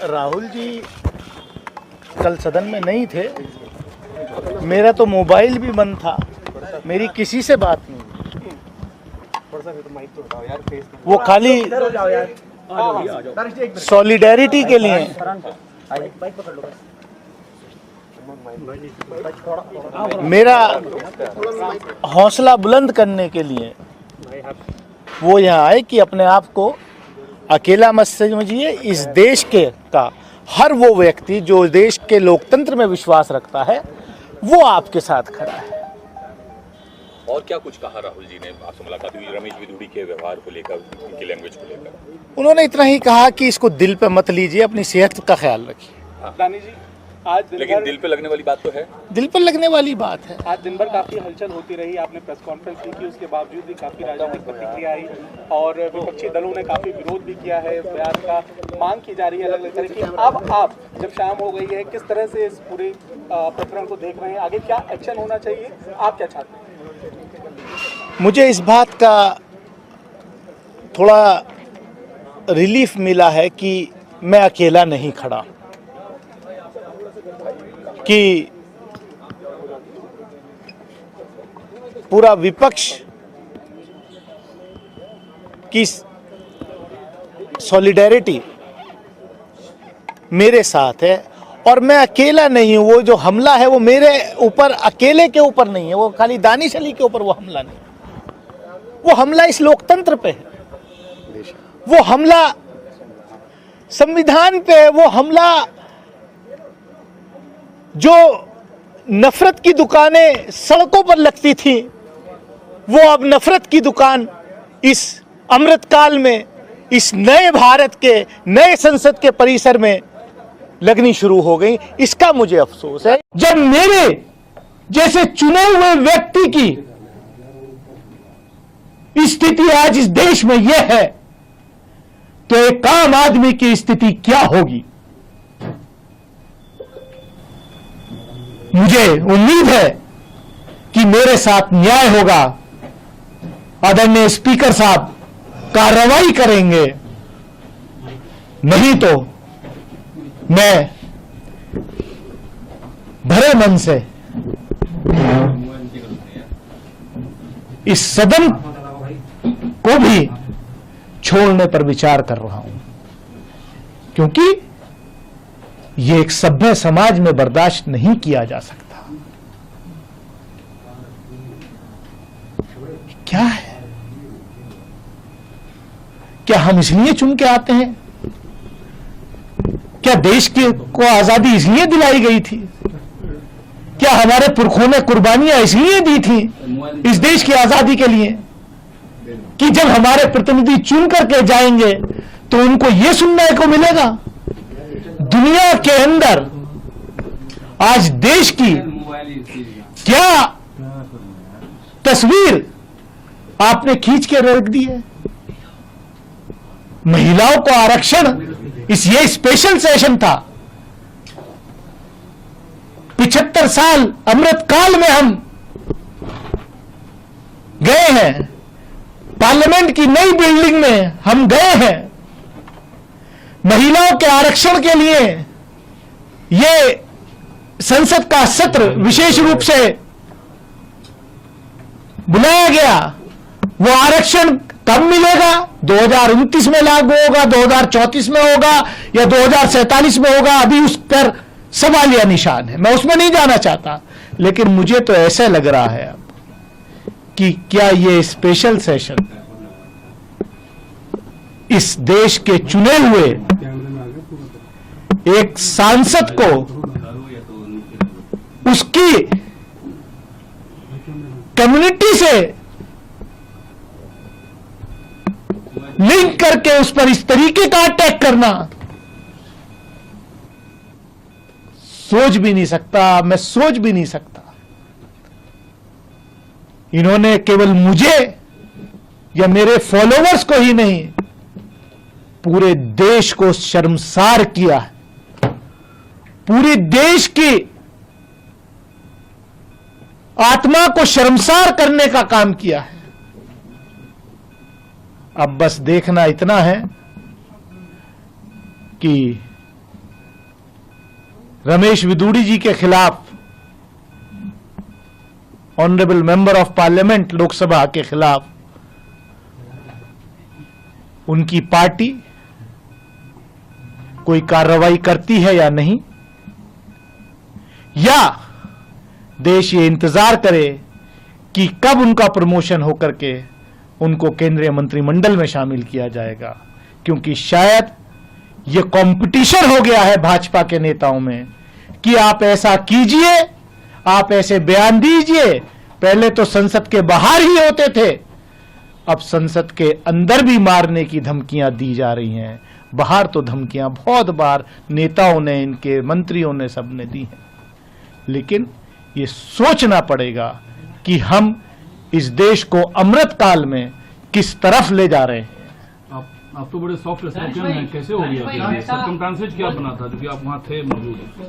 राहुल जी कल सदन में नहीं थे। मेरा तो मोबाइल भी बंद था, मेरी किसी से बात नहीं। वो खाली सॉलिडेरिटी के लिए, मेरा हौसला बुलंद करने के लिए वो यहाँ आए कि अपने आप को अकेला मत समझिए। इस देश का हर वो व्यक्ति जो देश के लोकतंत्र में विश्वास रखता है वो आपके साथ खड़ा है। और क्या कुछ कहा राहुल जी ने? आपसे मुलाकात हुई रमेश बिधूड़ी के व्यवहार को लेकर, उनकी लैंग्वेज को लेकर? उन्होंने इतना ही कहा कि इसको दिल पे मत लीजिए, अपनी सेहत का ख्याल रखिए। दानी जी, आज लेकिन दिल पे लगने वाली बात तो है। दिल पर लगने वाली बात है। आज दिन भर काफी हलचल होती रही, आपने प्रेस कॉन्फ्रेंस की, उसके बावजूद भी काफी राजनीतिक प्रतिक्रिया आई और विपक्षी दलों ने काफी विरोध भी किया है, बयान का मांग की जा रही है अलग अलग तरह की। अब आप जब शाम हो गई है, किस तरह से इस पूरे प्रकरण को देख रहे हैं? आगे क्या एक्शन होना चाहिए, आप क्या चाहते हैं? मुझे इस बात का थोड़ा रिलीफ मिला है कि मैं अकेला नहीं खड़ा, कि पूरा विपक्ष की सॉलिडेरिटी मेरे साथ है और मैं अकेला नहीं हूं। वो जो हमला है वो मेरे ऊपर अकेले के ऊपर नहीं है, वो खाली दानिश अली के ऊपर वो हमला नहीं, वो हमला इस लोकतंत्र पे है, वो हमला संविधान पे है, वो हमला जो नफरत की दुकानें सड़कों पर लगती थी वो अब नफरत की दुकान इस अमृतकाल में, इस नए भारत के नए संसद के परिसर में लगनी शुरू हो गई। इसका मुझे अफसोस है। जब मेरे जैसे चुने हुए व्यक्ति की स्थिति आज इस देश में यह है तो एक आम आदमी की स्थिति क्या होगी? मुझे उम्मीद है कि मेरे साथ न्याय होगा। आदरणीय स्पीकर साहब कार्रवाई करेंगे, नहीं तो मैं भरे मन से इस सदन को भी छोड़ने पर विचार कर रहा हूं, क्योंकि ये एक सभ्य समाज में बर्दाश्त नहीं किया जा सकता। क्या है? क्या हम इसलिए चुन के आते हैं? क्या देश को आजादी इसलिए दिलाई गई थी? क्या हमारे पुरखों ने कुर्बानियां इसलिए दी थी इस देश की आजादी के लिए कि जब हमारे प्रतिनिधि चुन करके जाएंगे तो उनको यह सुनने को मिलेगा? दुनिया के अंदर आज देश की क्या तस्वीर आपने खींच के रख दी है? महिलाओं को आरक्षण, ये स्पेशल सेशन था। 75 साल अमृतकाल में हम गए हैं, पार्लियामेंट की नई बिल्डिंग में हम गए हैं। महिलाओं के आरक्षण के लिए ये संसद का सत्र विशेष रूप से बुलाया गया। वो आरक्षण कब मिलेगा? 2029 में लागू होगा, 2034 में होगा या 2047 में होगा? अभी उस पर सवालिया निशान है, मैं उसमें नहीं जाना चाहता। लेकिन मुझे तो ऐसा लग रहा है अब कि क्या ये स्पेशल सेशन इस देश के चुने हुए एक सांसद को उसकी कम्युनिटी से लिंक करके उस पर इस तरीके का अटैक करना सोच भी नहीं सकता, मैं सोच भी नहीं सकता। इन्होंने केवल मुझे या मेरे फॉलोवर्स को ही नहीं, पूरे देश को शर्मसार किया है, पूरे देश की आत्मा को शर्मसार करने का काम किया है। अब बस देखना इतना है कि रमेश विदुड़ी जी के खिलाफ, honourable member of parliament Lok Sabha के खिलाफ उनकी पार्टी कोई कार्रवाई करती है या नहीं, या देश ये इंतजार करे कि कब उनका प्रमोशन होकर के उनको केंद्रीय मंत्रिमंडल में शामिल किया जाएगा। क्योंकि शायद ये कंपटीशन हो गया है भाजपा के नेताओं में कि आप ऐसा कीजिए, आप ऐसे बयान दीजिए। पहले तो संसद के बाहर ही होते थे, अब संसद के अंदर भी मारने की धमकियां दी जा रही हैं। बाहर तो धमकियां बहुत बार नेताओं ने, इनके मंत्रियों ने, सबने दी हैं। लेकिन ये सोचना पड़ेगा कि हम इस देश को अमृत काल में किस तरफ ले जा रहे हैं। आप तो बड़े सॉफ्ट स्पोकन हैं, कैसे हो गया? सर्कमस्टेंसेस क्या बना था जो कि आप वहां थे मौजूद?